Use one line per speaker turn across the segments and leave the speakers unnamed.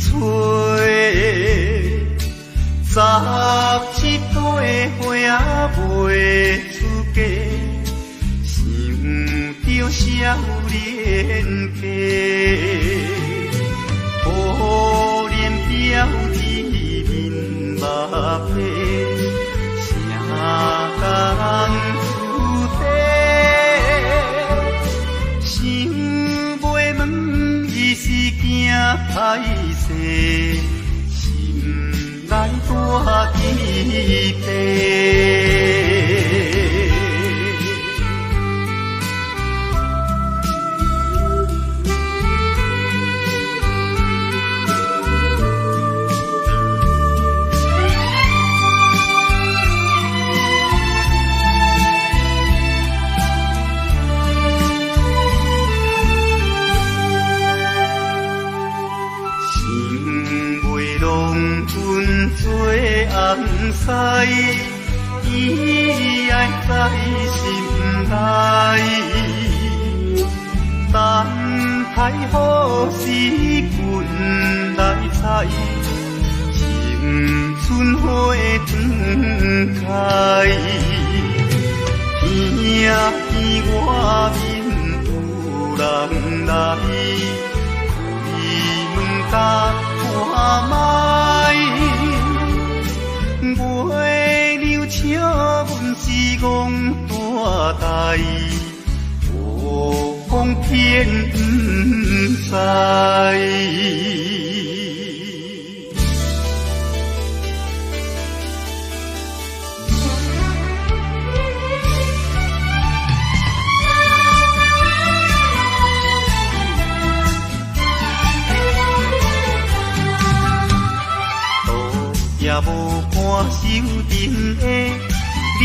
17岁花袂出嫁，想着少年家，可怜表姊面目皮，啥人出地？想袂问伊是惊歹势。来大期待，想袂拢阮做红婿，伊爱在心内，等待好时阮来采，青春花长开，听见外面有人来，开门甲看卖，月亮笑阮是戆大代，无风偏不知。也无看手顶的你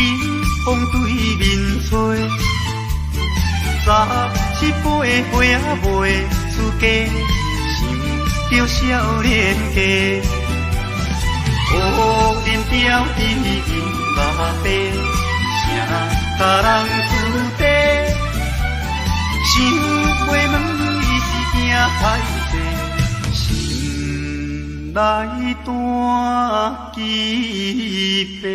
风对面吹，17岁花袂出嫁，想着少年家，可怜表姊面目白，啥人出地？想袂问伊是惊歹势。来断期待。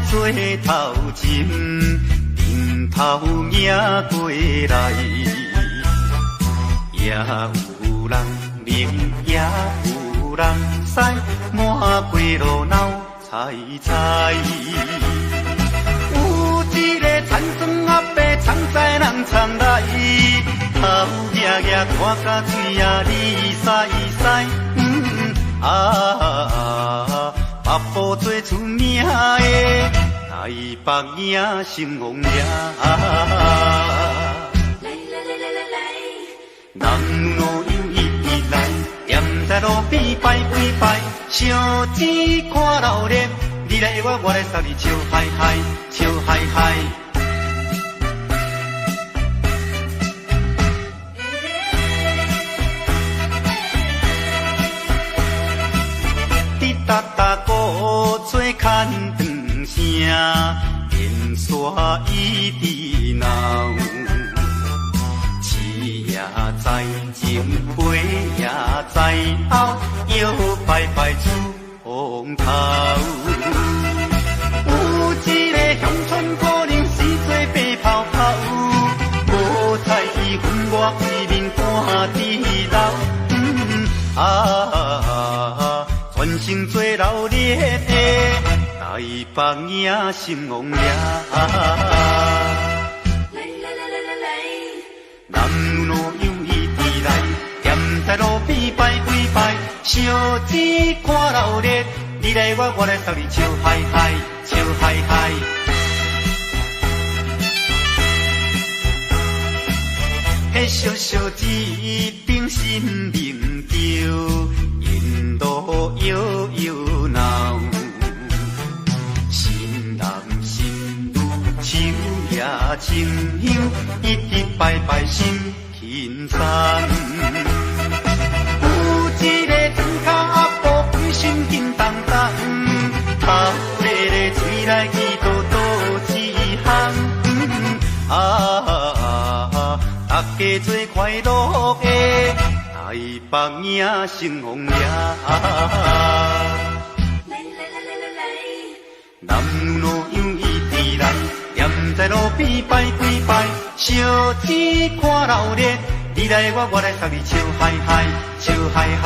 做头前，顶头迎过来，也有人明，也有人使，满街路闹猜猜。有一个田庄阿伯，藏在人藏来，头额额看甲嘴也哩塞塞，北部最出名的台北影心王爷，人路又一来，站在路边拜跪拜，烧钱看老脸，你来我，我来扫你，笑嗨嗨，笑嗨嗨。哒哒鼓吹牵长声，烟沙一直闹。市也在前，辈也在后，摇摆摆出风头。有一个乡村姑娘是做白泡泡，无彩伊分我规面看地老。全身做老烈的台北影心王爷，男路又一直来，站在路边拜跪拜，烧钱看老烈，你你来我来送你笑嗨嗨，笑嗨嗨。迄小小一柄新明桥，引路悠悠闹。新男新女手也亲香，一直拜拜心轻松。有一个船脚阿婆规身紧当当，把个个嘴来去倒倒一项。大家做快乐的台北影成风呀！男女样伊伫来，踮在路边摆几摆，烧钱看热闹，你来我来送你笑嗨嗨，笑嗨嗨。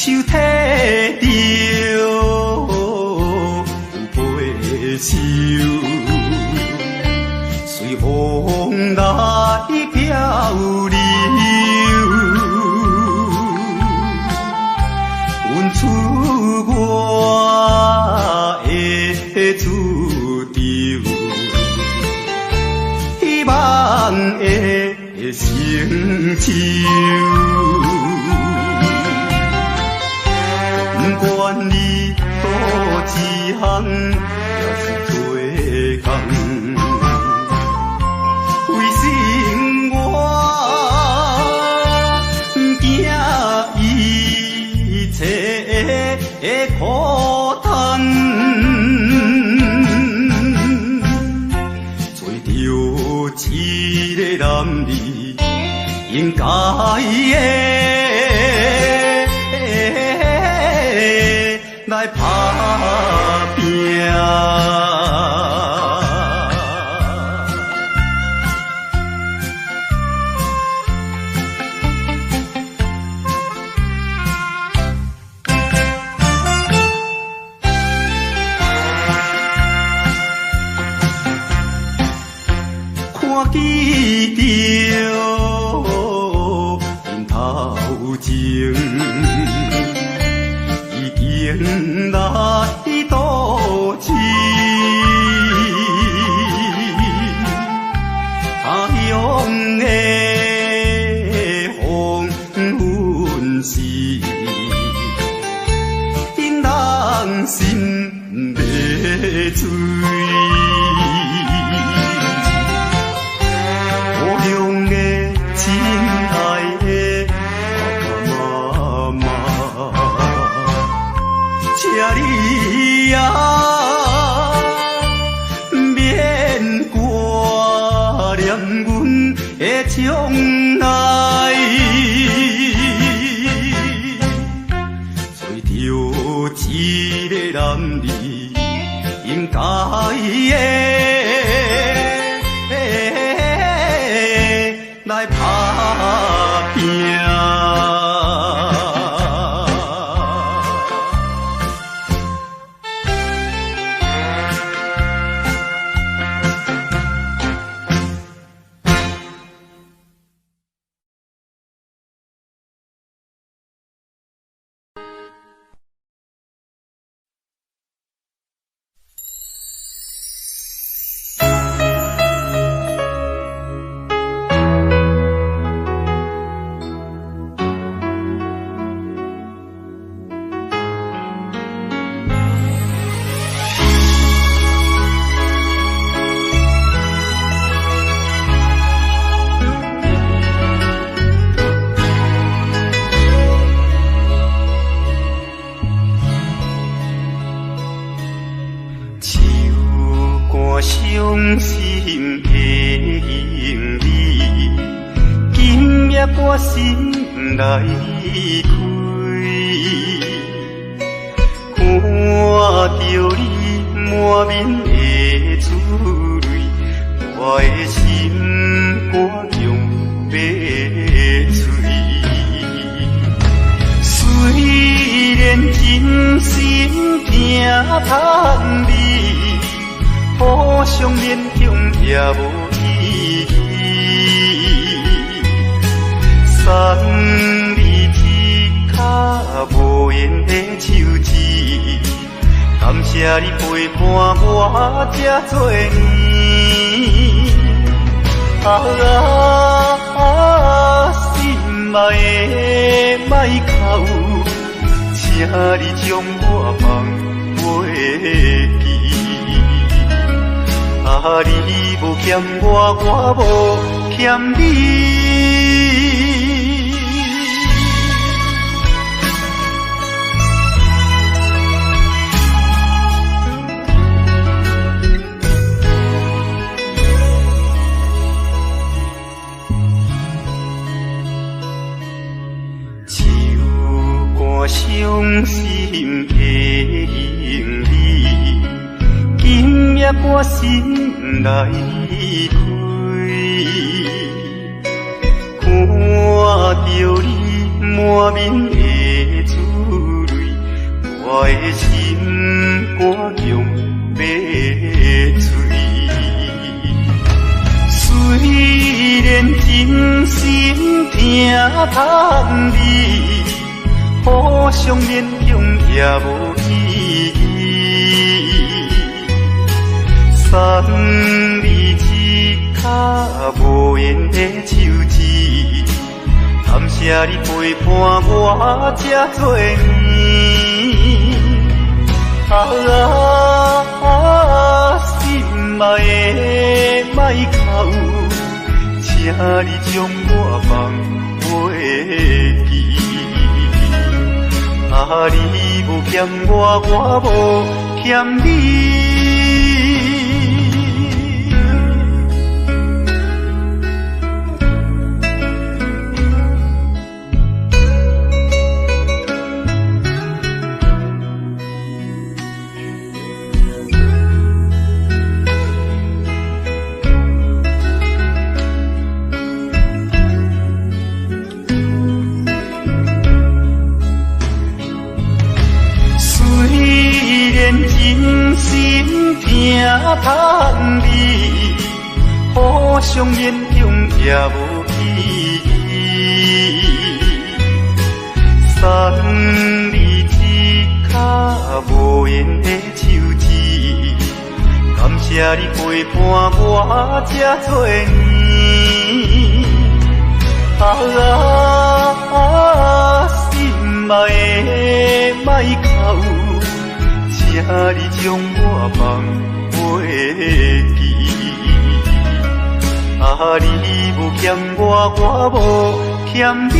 手提着有杯酒，随风来漂流。阮出我的注定，希望会成就。不管你倒一项，也是做工。为生我惊一切的苦叹，做着一个男儿应该来打拼。看见着因头前已经来倒市，他乡的黄昏时，因人心迷醉。故乡的亲爱的爸爸妈妈，请你呀免挂念阮的将来，做着一个男儿应该来打拼。伤心的行李，今夜我心来开，看着你满面的珠泪，我的心肝强要碎。虽然真心惊叹你，互相勉强也无意义，送你一卡无言的手指，感谢你陪伴我这多年。心爱的莫哭，请你将我放袂记。你无欠我，我无欠你。手赶伤心的行李，今夜我心来开，看着你满面的珠我的心肝强要碎。虽然真心疼痛你，互相勉强也无意义。送你一脚无缘的手指，感谢你陪伴我这多年。心爱的莫哭，请你将我放袂记。你无欠我，我无欠你。真心疼痛你，互相勉强也无意义。送你一脚无缘的手指，感谢你陪伴我这多年。心爱的莫哭，请你将我放袂记。你无欠我，我无欠你。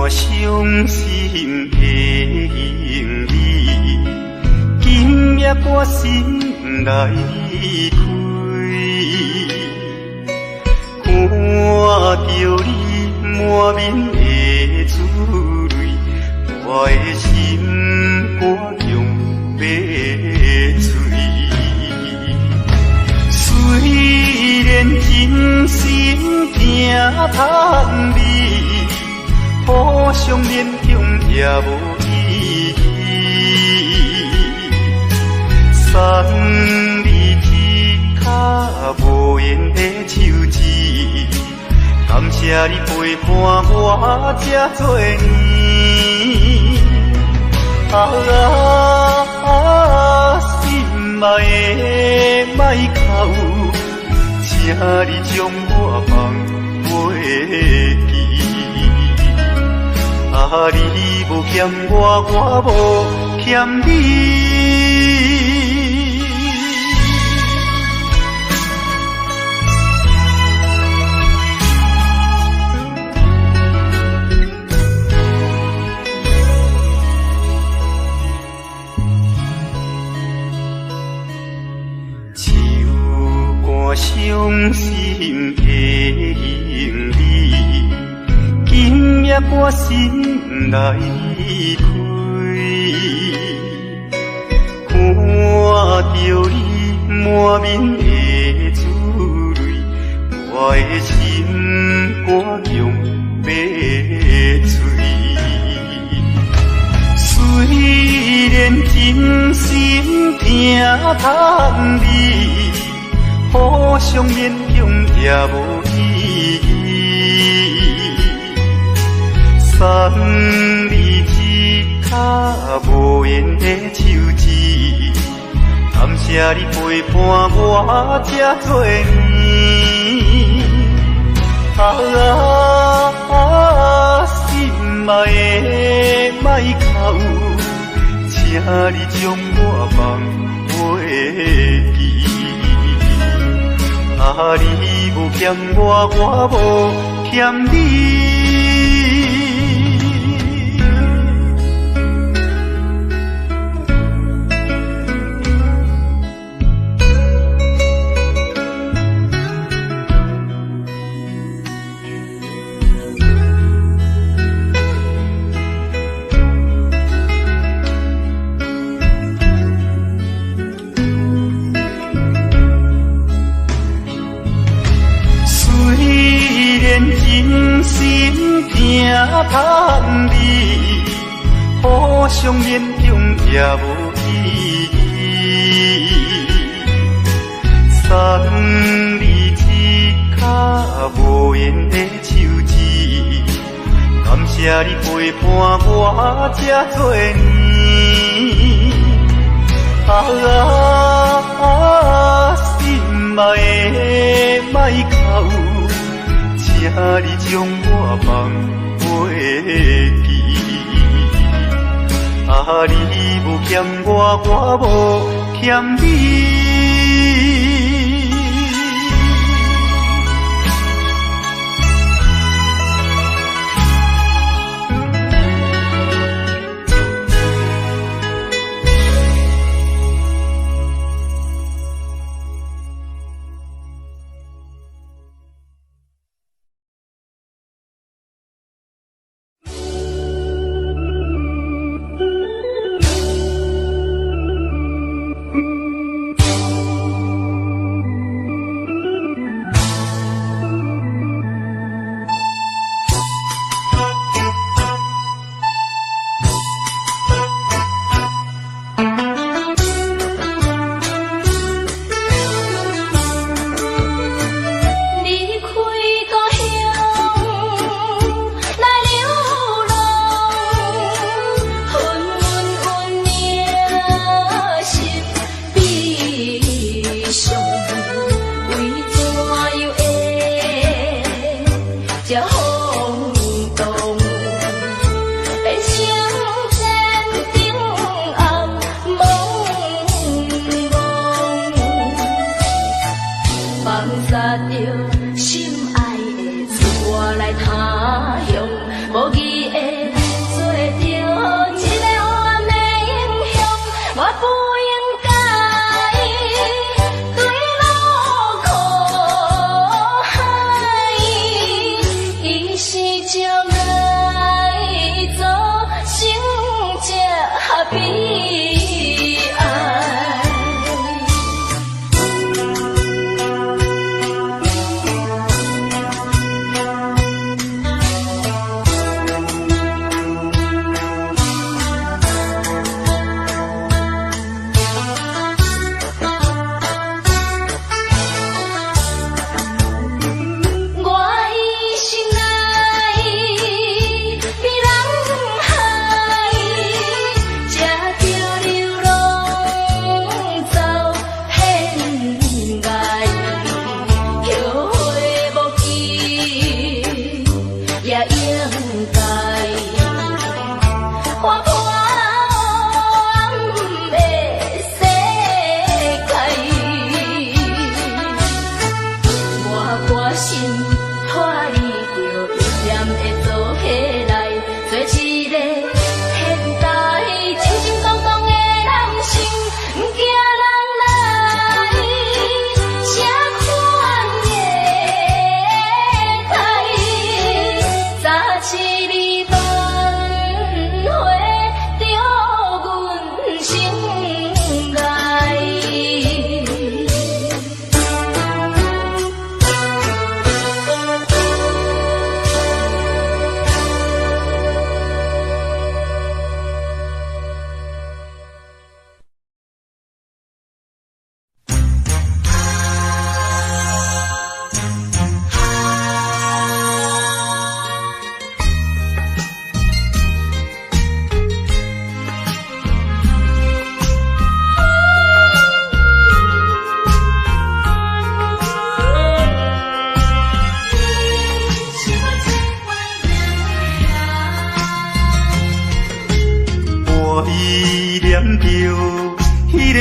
我伤心的行李，今夜我心来开，看着你满面的珠泪，我的心肝强要碎。虽然真心疼叹你，互相勉强也无意义。送你一卡无言的手指，感谢你陪伴我这多年。心爱的莫哭，请你将我放袂记。你无欠我，我无欠你。伤心的行李，今夜我心来开，看着你满面的珠泪，我的心肝强要碎。虽然真心疼叹你，互相勉强也无意义。送你一卡无言的手指，感谢你陪伴我这多年。心爱的莫哭，请你将我放袂记。你无欠我，我无欠你。真心疼叹你，互相勉强也无意义。送你一卡无言的手指，感谢你陪伴我这多年。心爱的莫哭，请你将我放袂记。你无欠我，我无欠你。
着心爱的，带我来他乡，无义的。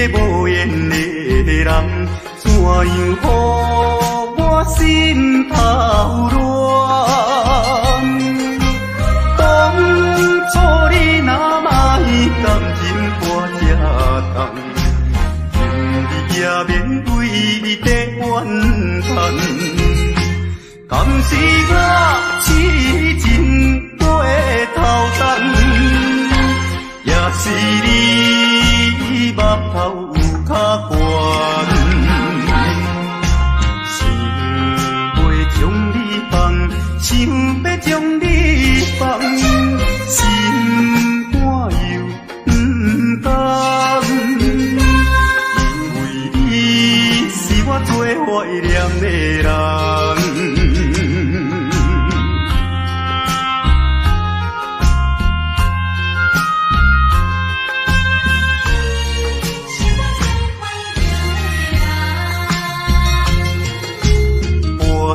无缘的人，怎样予我心头乱？当初你若卖感情破这重，今日也免为你在怨叹。敢是我痴情过头重，也是你目头有较悬，想要将你放，想要将你放，心肝又不甘，因为你是我最怀念的人。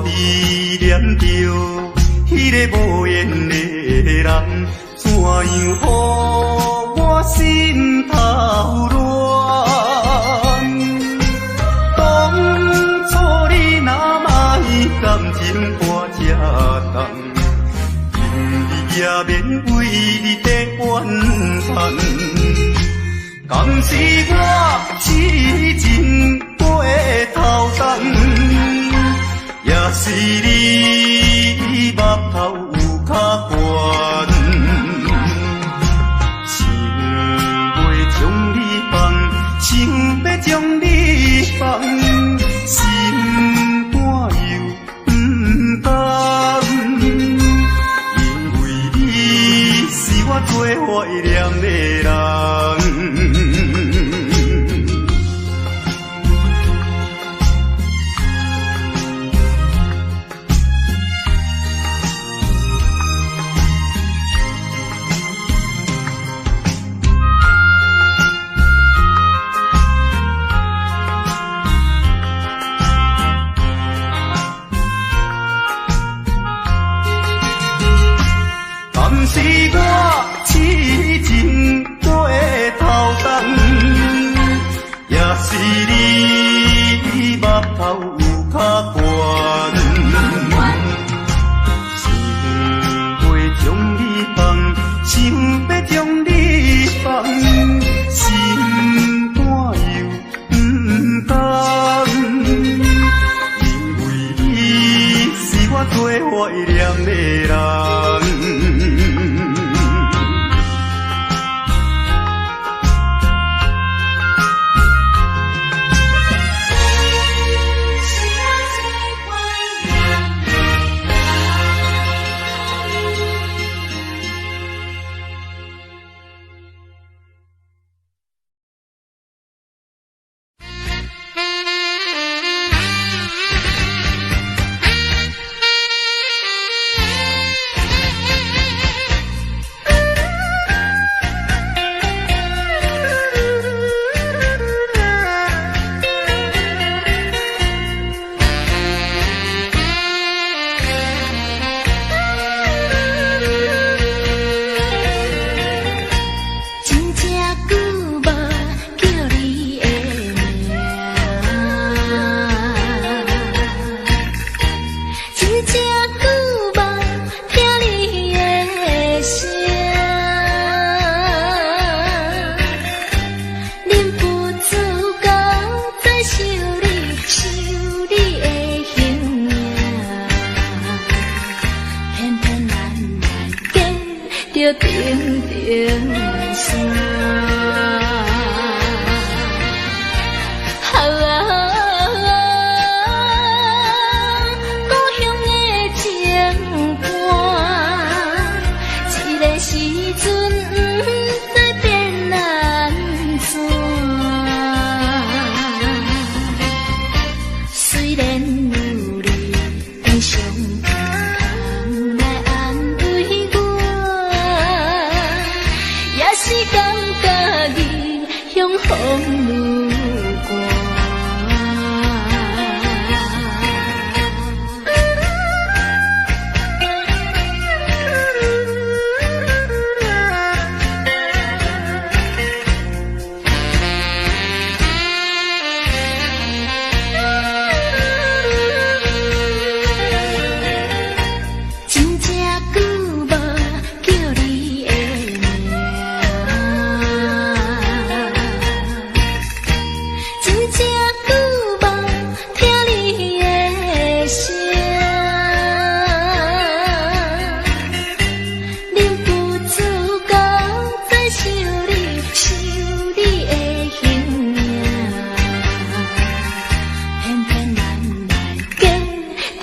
依念着迄个无缘的人，怎样予我心头乱？当初你若卖感情破这重，今日也免为你在怨叹。敢是我痴情过头重？也是你目头有较悬，想要将你放，想要将你放，心肝又不甘，因为你是我最怀念的人。是我痴情过头重，也是你目头有较悬，想要将你放，想要将你放，心肝又不甘，因为你是我最怀念的人。
着顶顶山。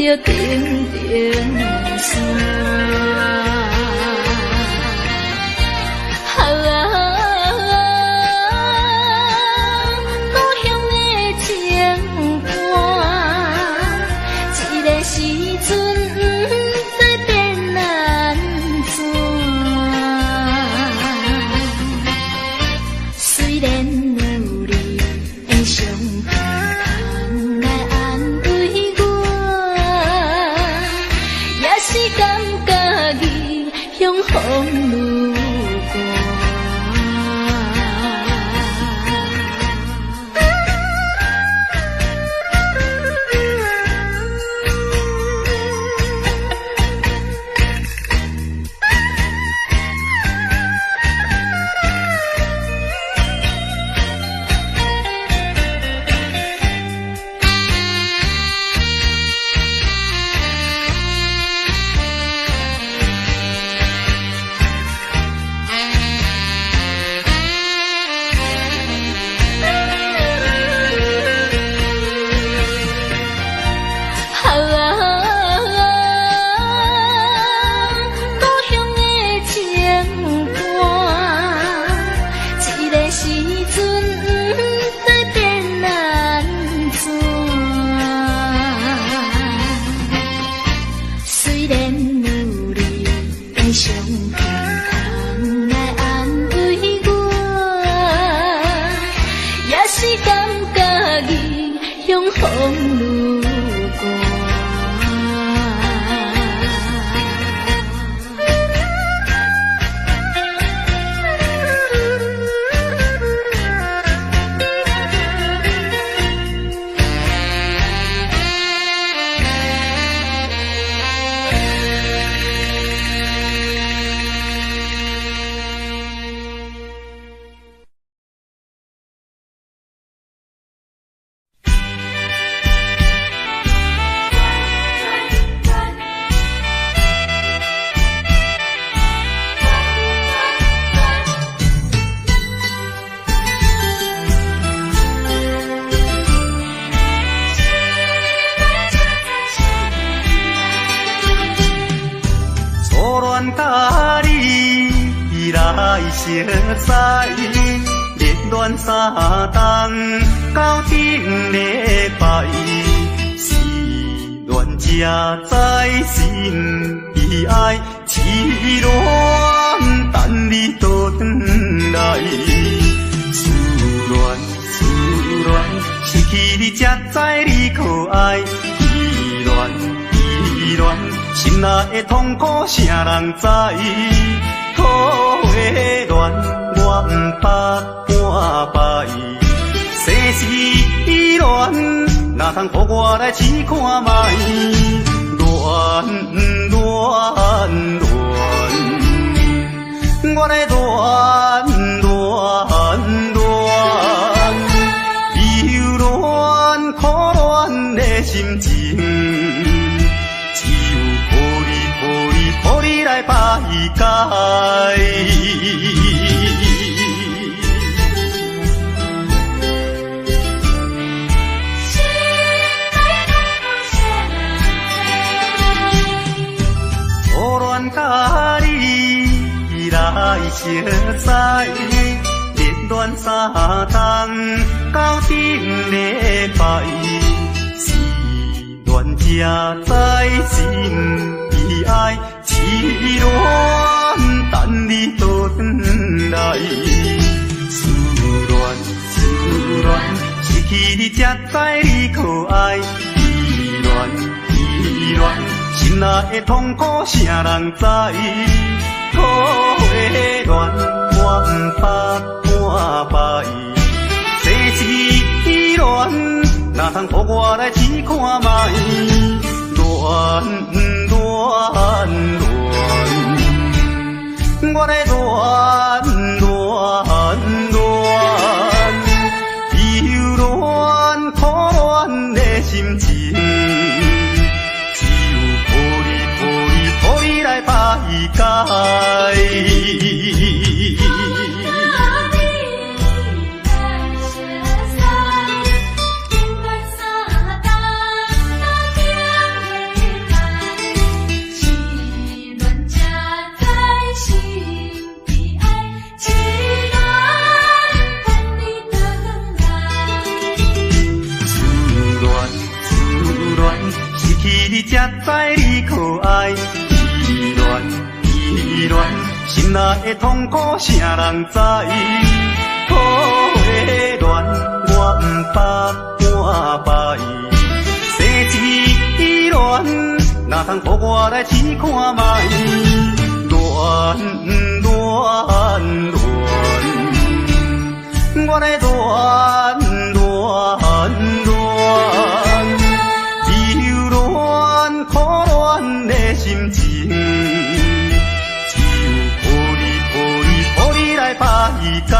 着顶顶山。
熟悉，热恋三冬到顶礼拜，是恋才知心悲哀，痴恋等你倒转来，思恋失去你才知你可爱，依恋心内的痛苦谁人知？土花恋，我毋捌半摆。世事恋，哪通予我来试看卖？恋，我来悲恋苦恋的心情，只有予你来摆。解。初恋甲你来相识，热恋三冬到顶礼拜，是恋才知心悲哀，痴恋等你回来。思恋，失去你才知你可爱，依恋。心内的痛苦，啥人知？苦的恋，我不怕半摆。世事恋，哪通互我来试看卖？恋，我在恋，忧恋苦恋的心情。来排解。失去你才知你可爱。依恋，心内的痛苦，啥人知？苦的恋，我不怕半摆。世事恋，哪通互我来试看卖？恋，我在恋，忧恋苦恋的心情。来排解。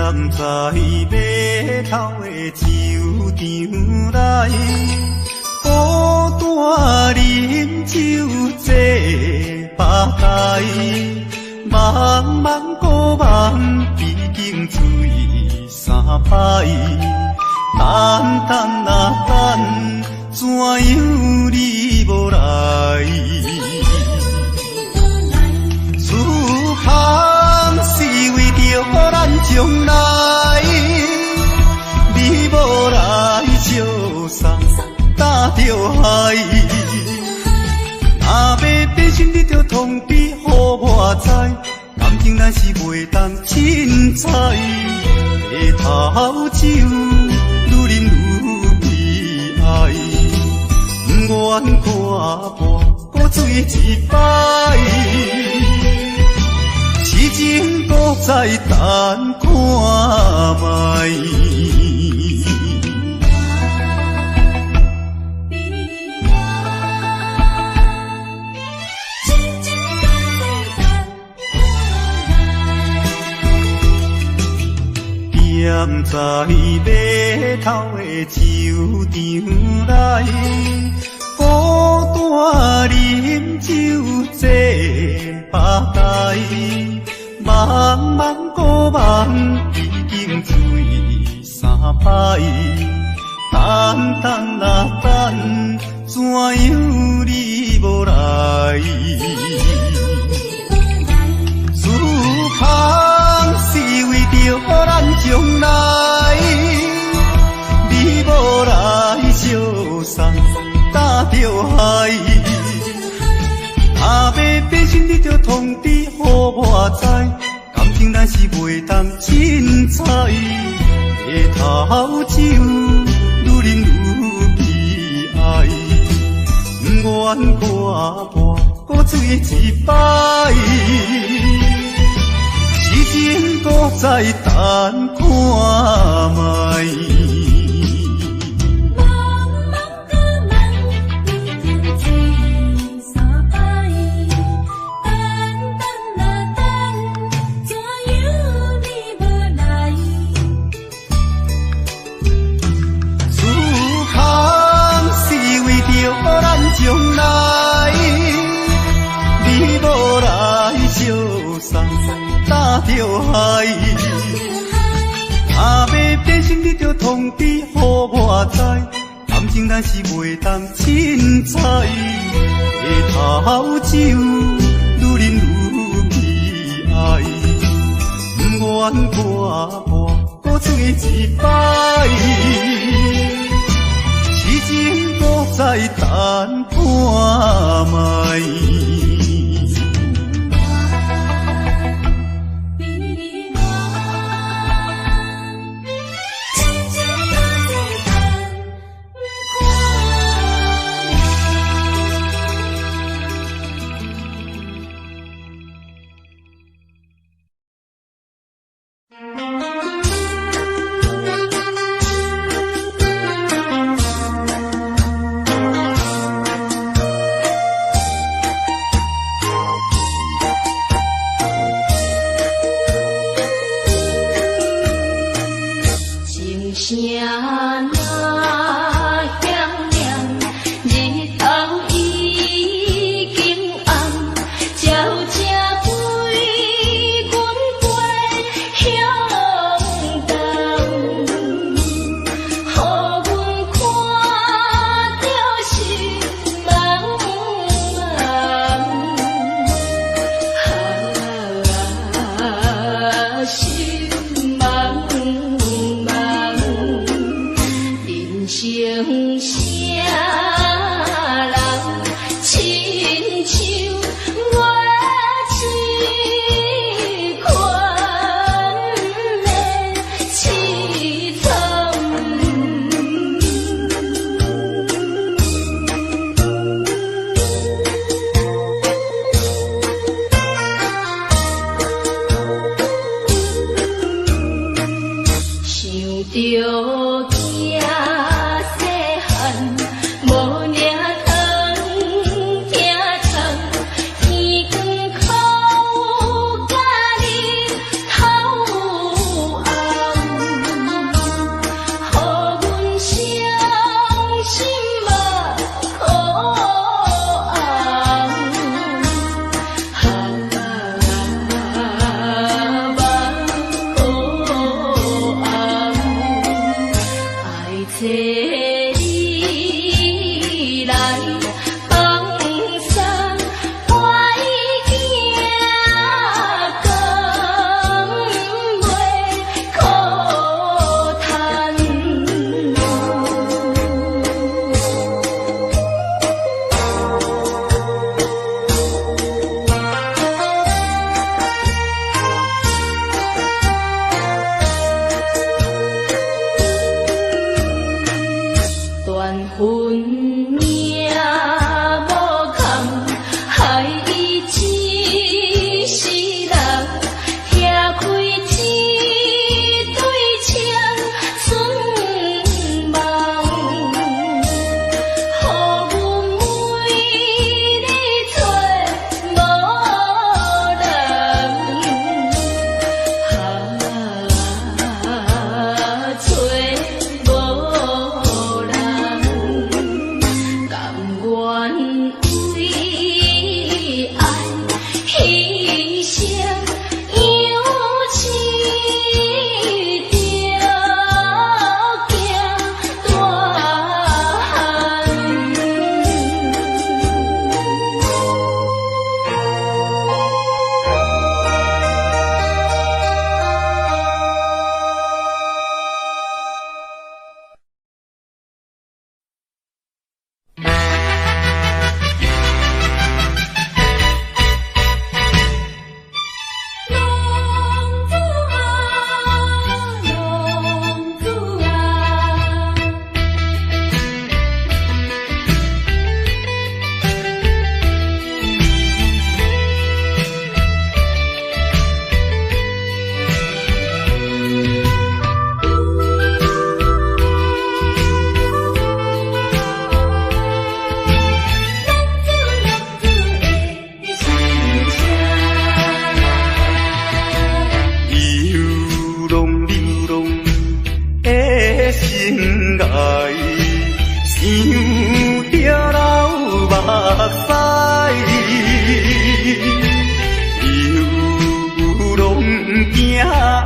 在码头的酒场内，孤单饮酒坐吧台，茫茫古梦已经醉三摆，等等啊等，怎样你无来？思项是为着咱将来，你无来相送，打着海。若要变心，你着通知予我知，感情咱是袂当凊彩。下头酒愈饮愈悲哀，不愿看破搁醉一摆，痴情搁再等看卖。站在码头的酒场内，孤单饮酒坐吧台，茫茫古梦已经醉三摆，等等啊等，怎样你无来？思项是为着咱将来，你无来相送，打着海。若要变心，你着通知予我知，感情咱是袂当凊彩。下头酒愈饮愈悲哀，不愿看破搁醉一摆，痴情搁再等看卖。将来，你无来相送，打着海。若要变心，你着通知予我知，感情咱是袂当凊彩。下头酒愈饮愈悲哀，不愿看破搁醉一摆，痴情搁再等看卖。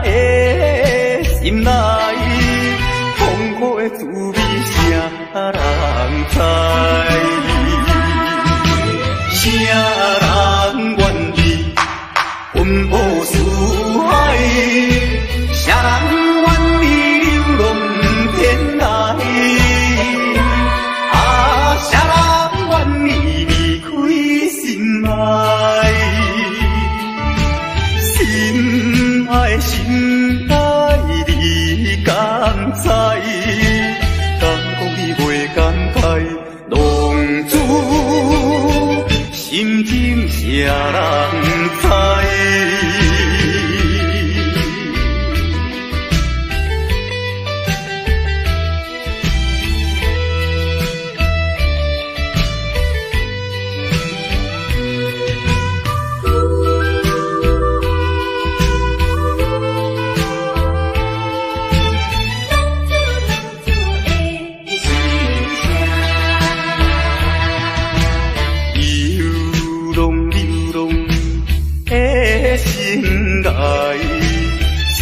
的心内，痛苦的滋味谁人知？谁人愿意奔波四海？谁人愿意流浪天涯？啊，谁人愿意离开心爱？心爱，你敢知？敢讲你袂感慨？浪子心情谁人知？想着流目屎，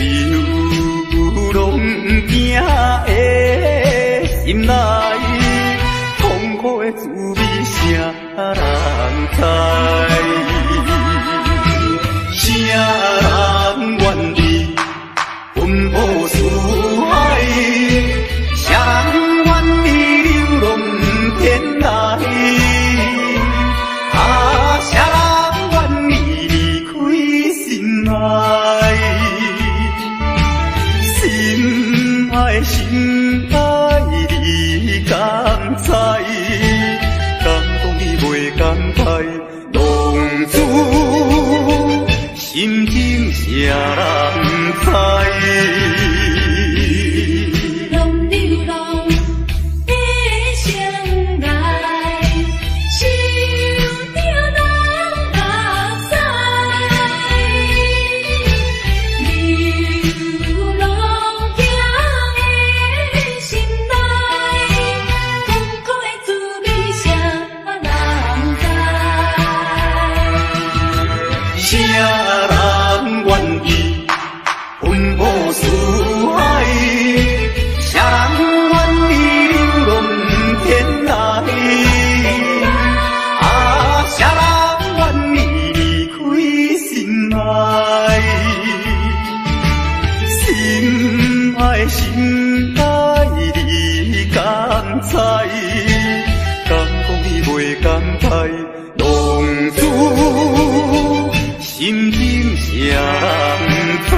流浪行的心内，痛苦的滋味谁人知？谁人愿意奔波四海？谁人愿意流浪天涯？谁人愿意离开心爱？心爱心爱，你敢知？敢讲你袂感慨？浪子心情谁人知？心爱，你敢知？敢讲你袂感慨？浪子心情谁人知？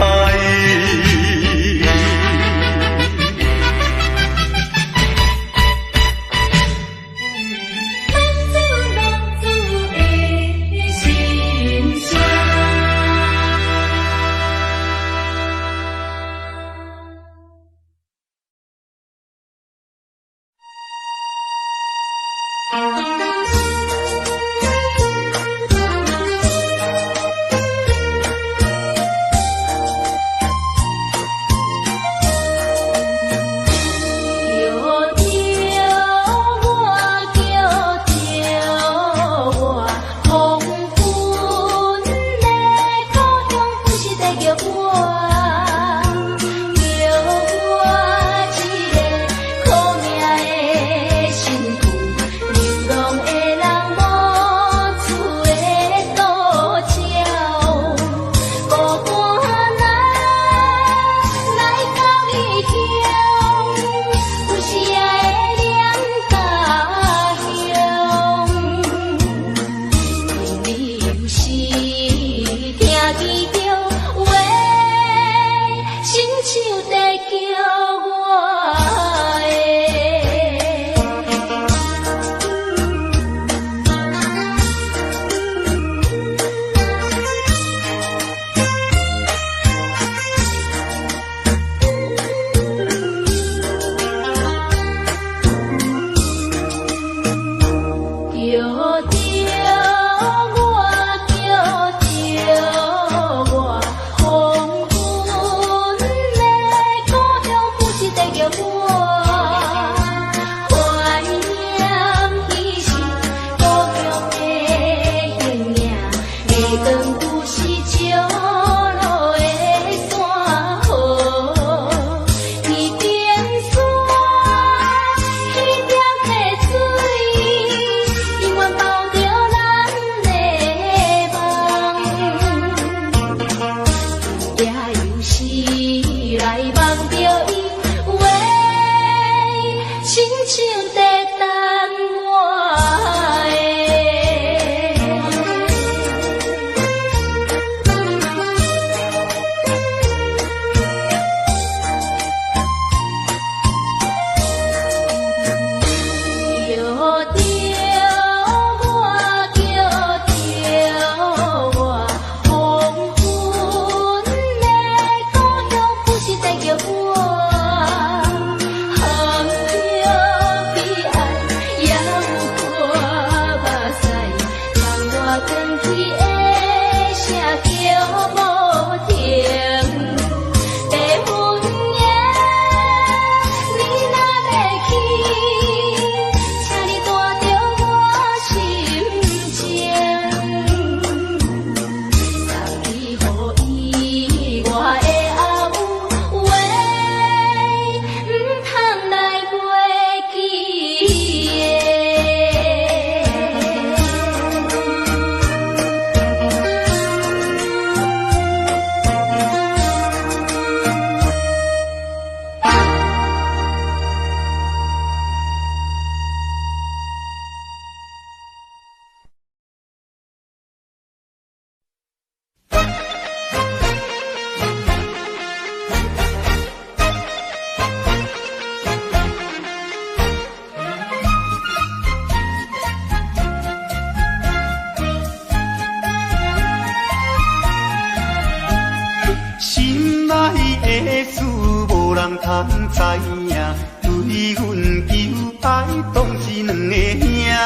人通知影，对阮求爱当是两个兄哦。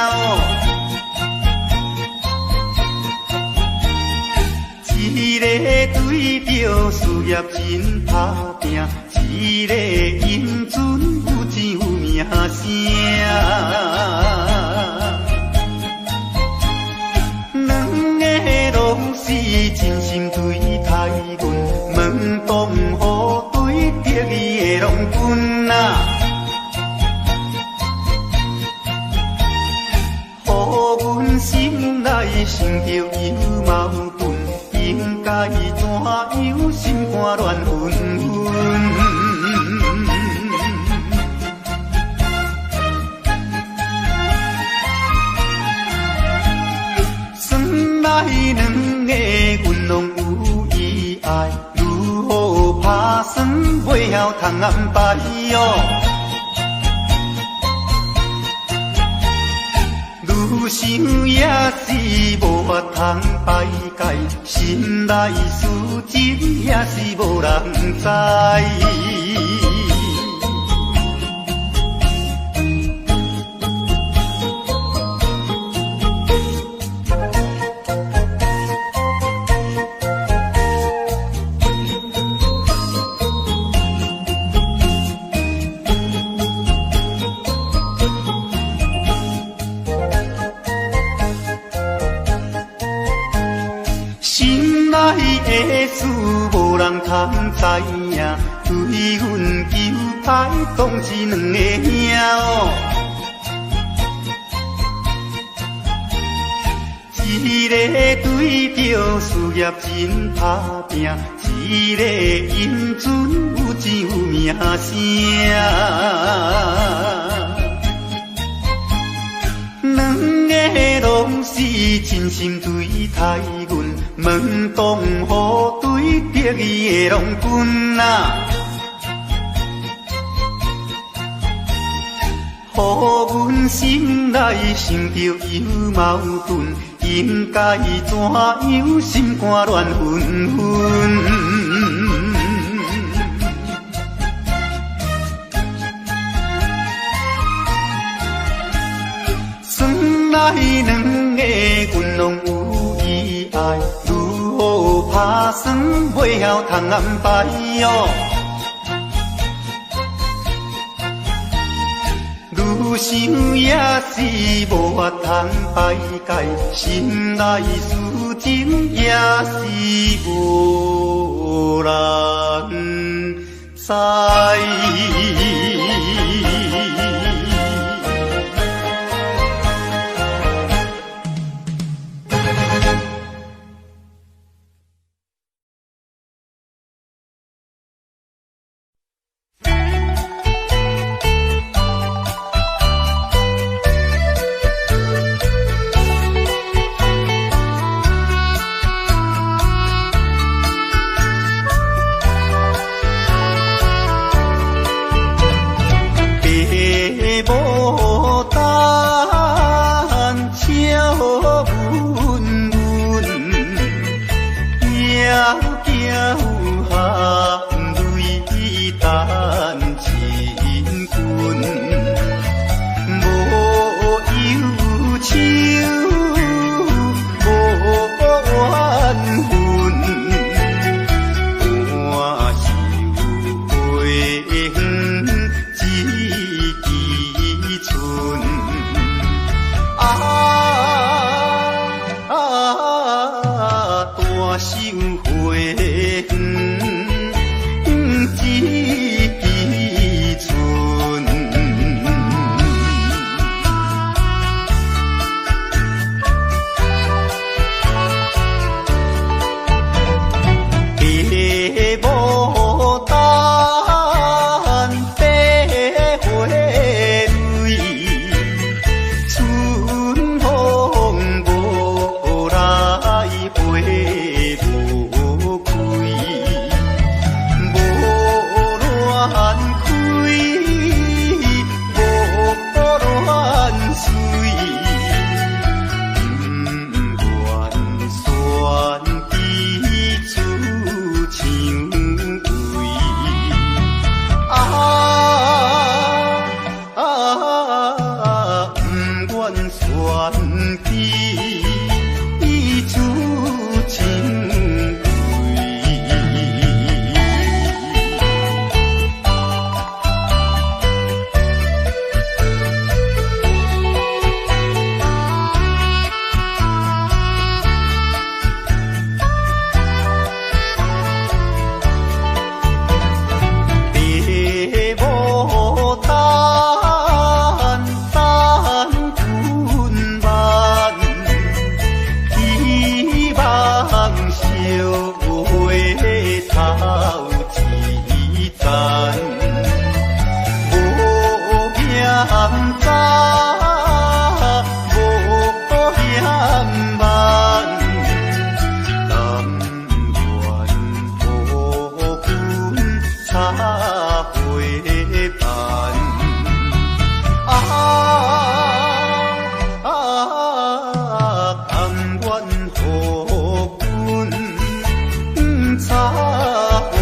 一个对着事业真打拼，一个因准有钱有名声。两个拢是真心对待阮，门当户对得意的郎君啊，予阮心内生着有矛盾。应该怎样心肝乱纷纷？算来两个阮拢有意爱，如何打算袂晓通安排哟？愈想也是无法通排解，心内事情也是无人知。的事无人通知影，对阮求爱当是两个兄哦。一个对着事业真打拼，一个因准有钱有名声。两个拢是真心对待阮，门当户对得意的郎君啊，予阮心内生着有矛盾，应该怎样心肝乱纷纷？来两个阮拢有意爱，如何打算袂晓通安排哟？愈想也是无法通排解，心内事情也是无人知。甘愿予阮插花瓣。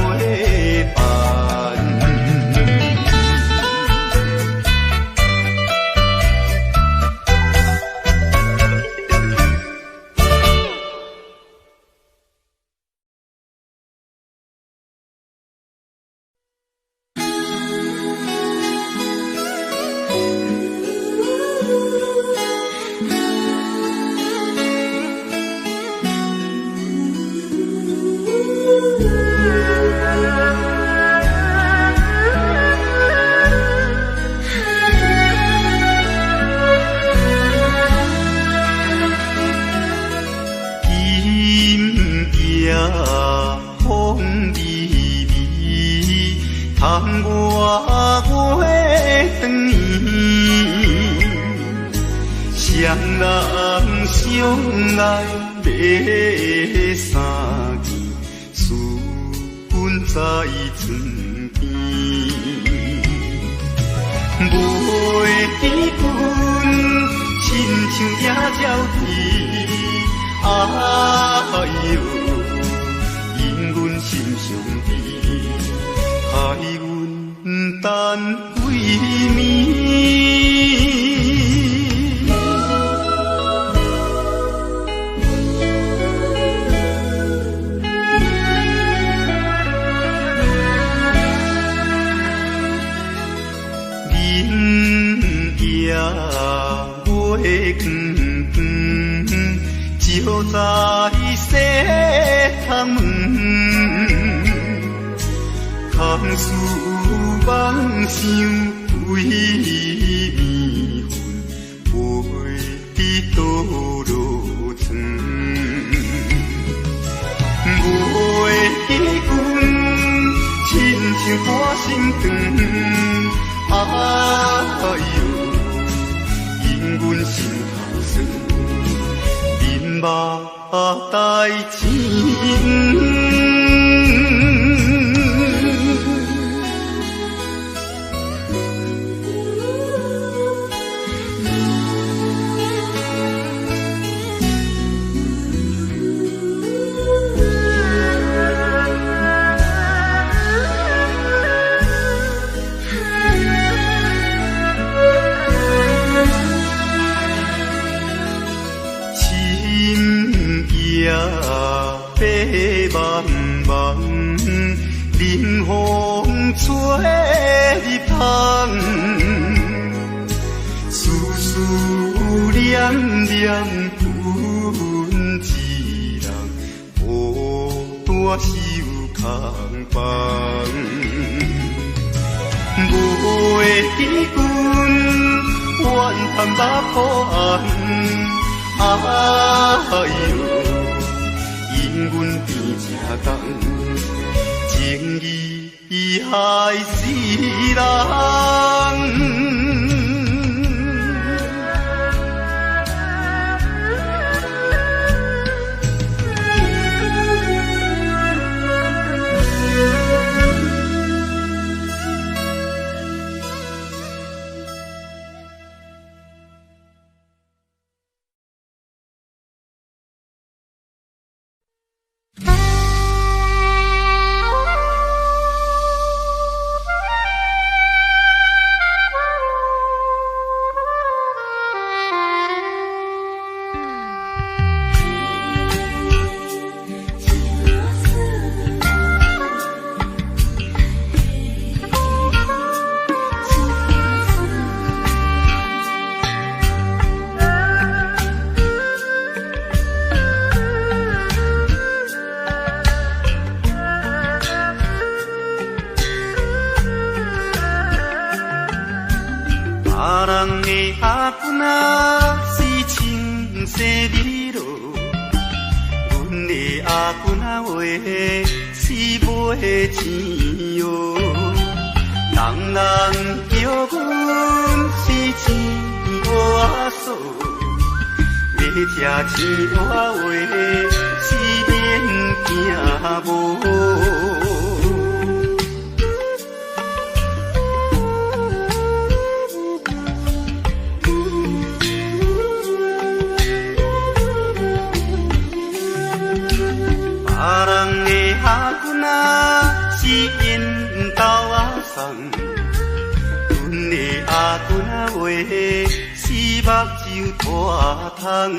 拖窗，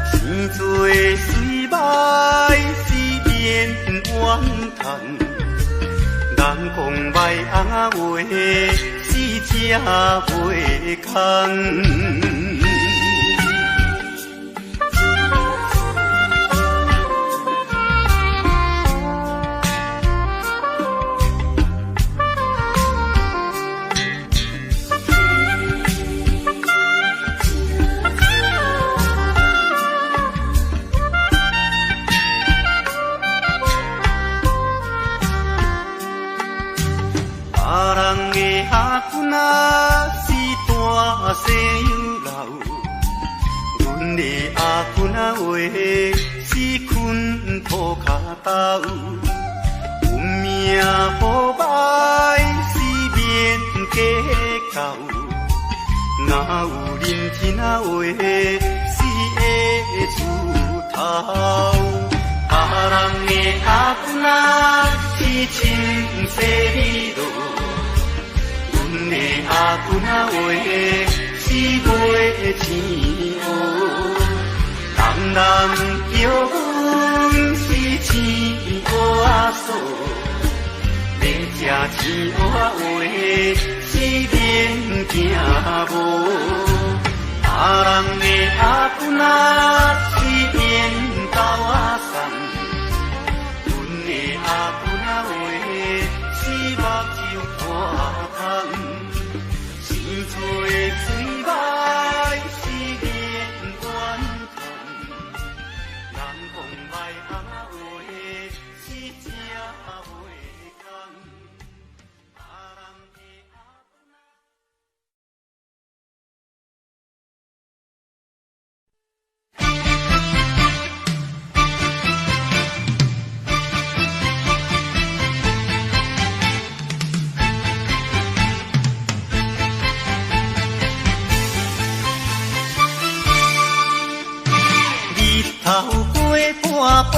生做水歹，水变怨叹。人讲歹话，死才袂空。西又老，阮的阿君仔话是困土骹斗，有命好歹是免计较，哪有认天仔话是会出头？别人的阿君仔是亲生的路，阮的阿君仔话。是袂钱乌，人人叫阮是钱乌仔嫂，要食钱乌仔话是免惊无。别人的阿君仔是免斗仔送，阮的阿君仔话是目睭看空，生做水。头过半步，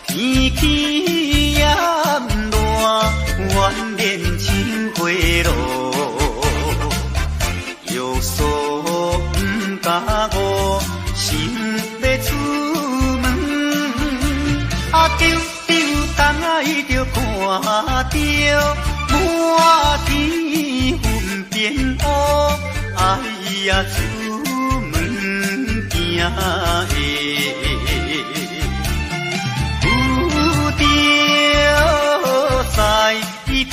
天气炎热，怨念像花落，约束不敢误，心要出门，丢东爱着看着满天云变乌，哎呀！有着在北方。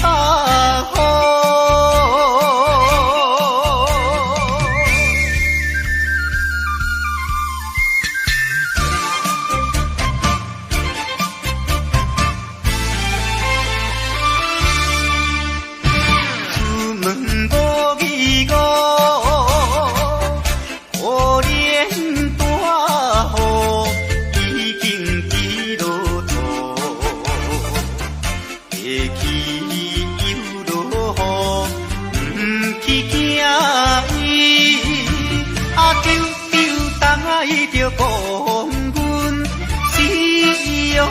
出门无义务。着讲阮死哦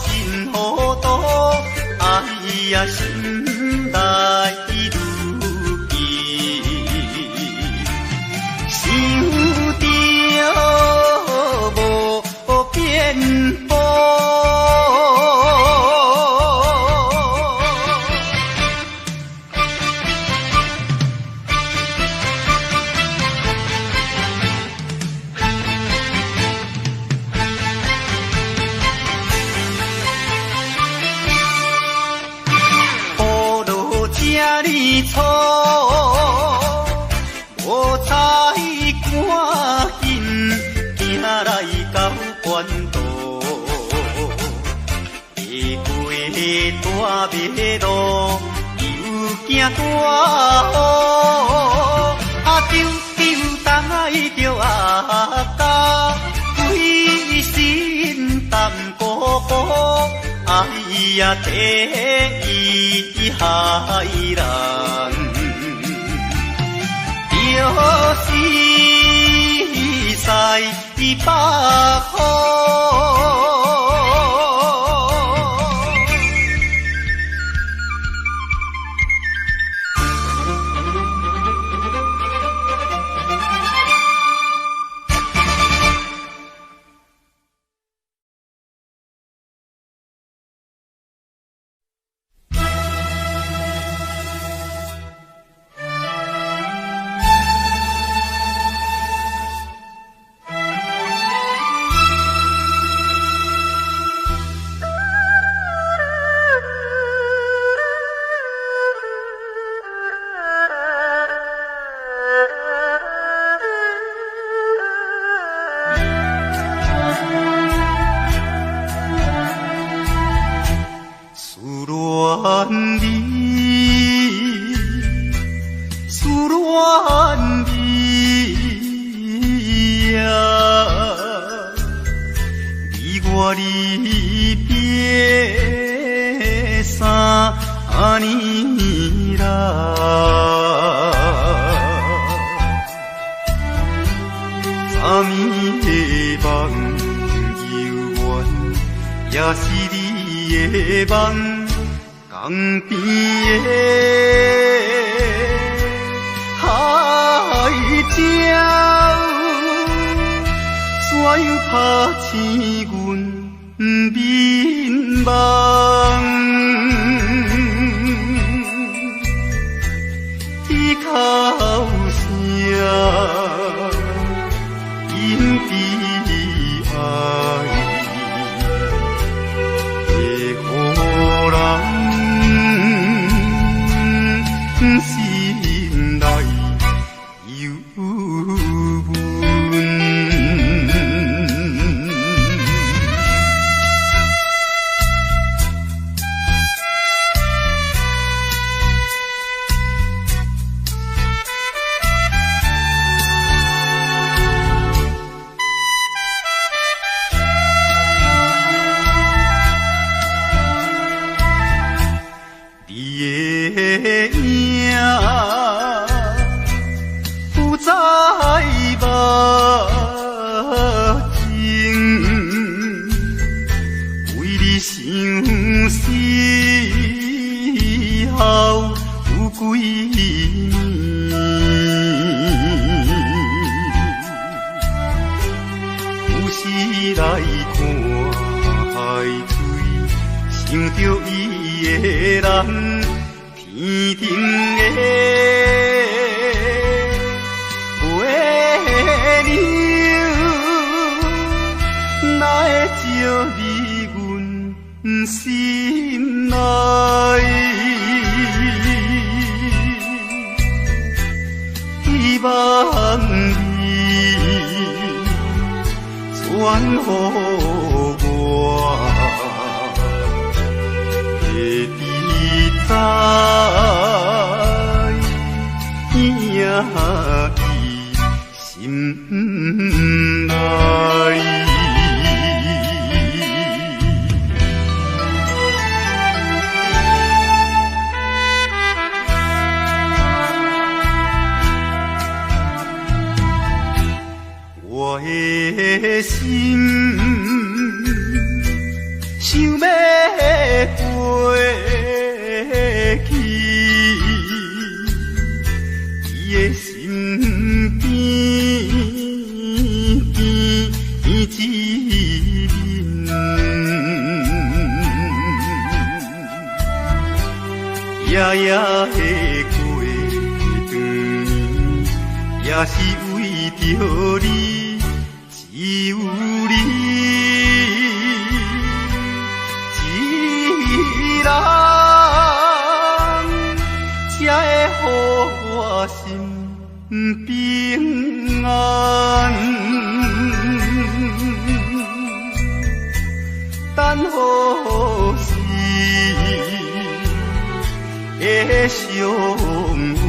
真糊涂，哎呀心内如记，想着无变步。错，无采赶紧行来到关渡，会过大马路，又惊大雨，丢东爱着阿家，规身淡薄薄。哎呀，第一害人，就是在北方。我离别3年啦，昨暝的梦游园，也是你的梦，江边的海鸟。怎样拍醒阮眠梦？伊哭声因悲哀，会予人心内忧闷。不再目睛，为你想死后有几年，有时来看海水，想着伊的人。天顶的月亮，哪会照你阮心内？希望你传予我。在伊心内。我的心想要飞。伊的身边一人，夜夜的过长年，也是为着你，只有你一人。才会予我心平安，等好时的相会，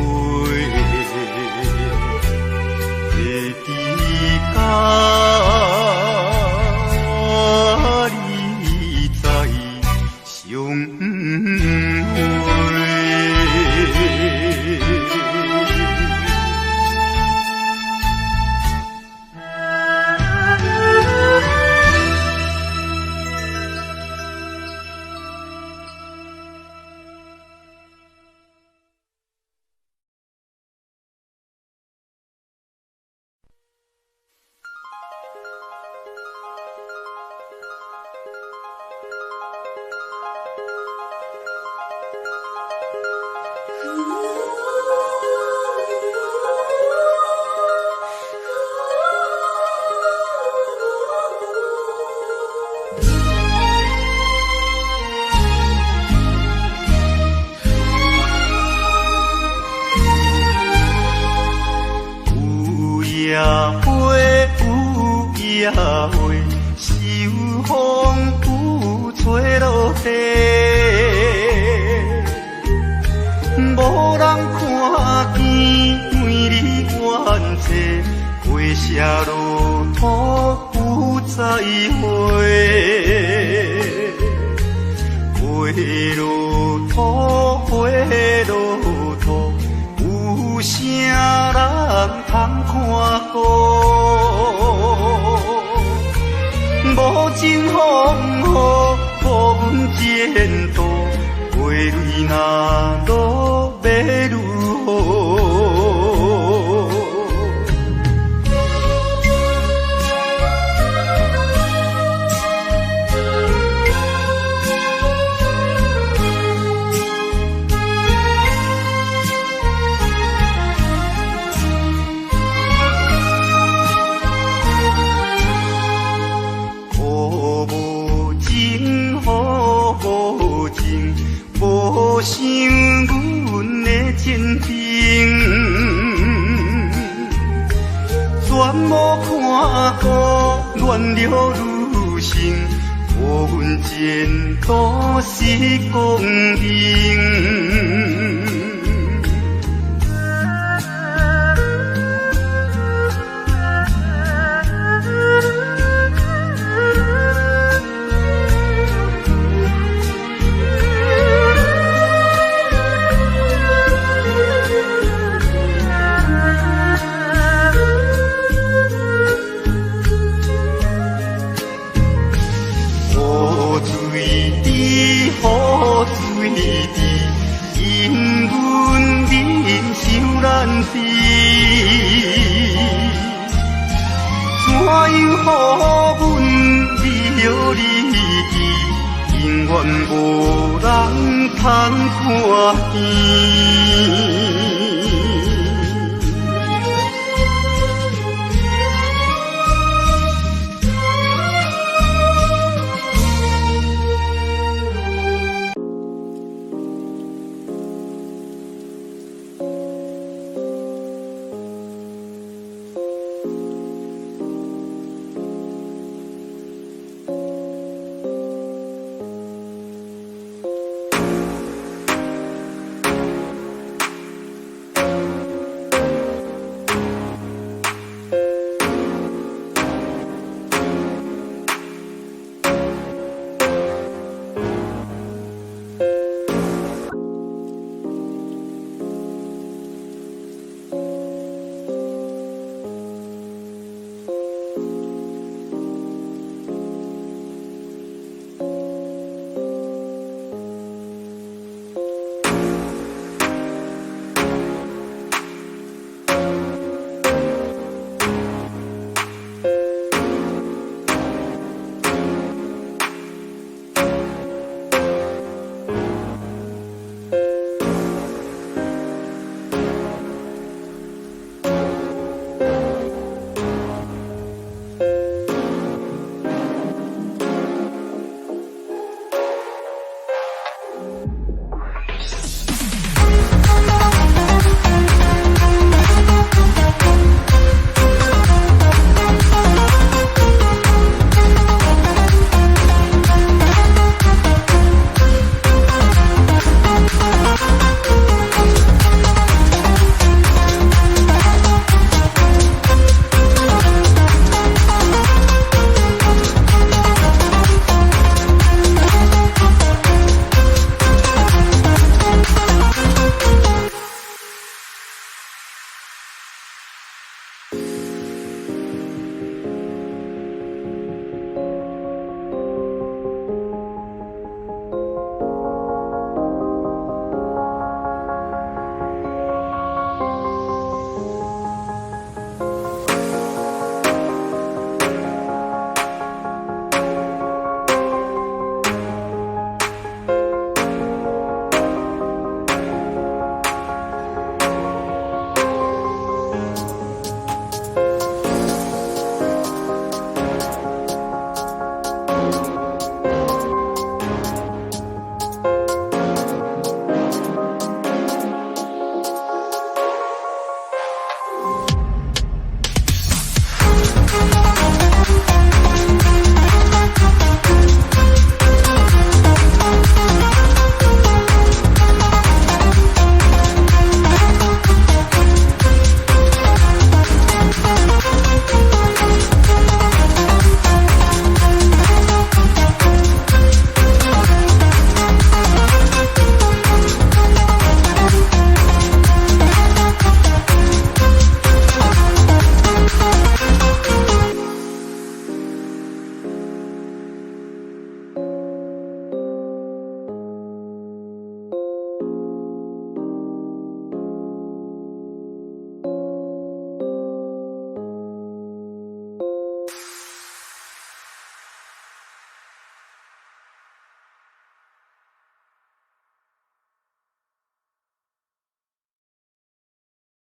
会记甲你再相会。野花秋风有吹落地，无人看见，为你怨嗟，花心车路途有再会，回路途回路途，有啥人通看顾？无情风雨，无阮前途，花蕊若落要如何？无想阮的前程，全无看过乱了女性，无阮前途是公平。雨水滴，因阮忍受难题，怎样予阮了离去？永远无人通看见。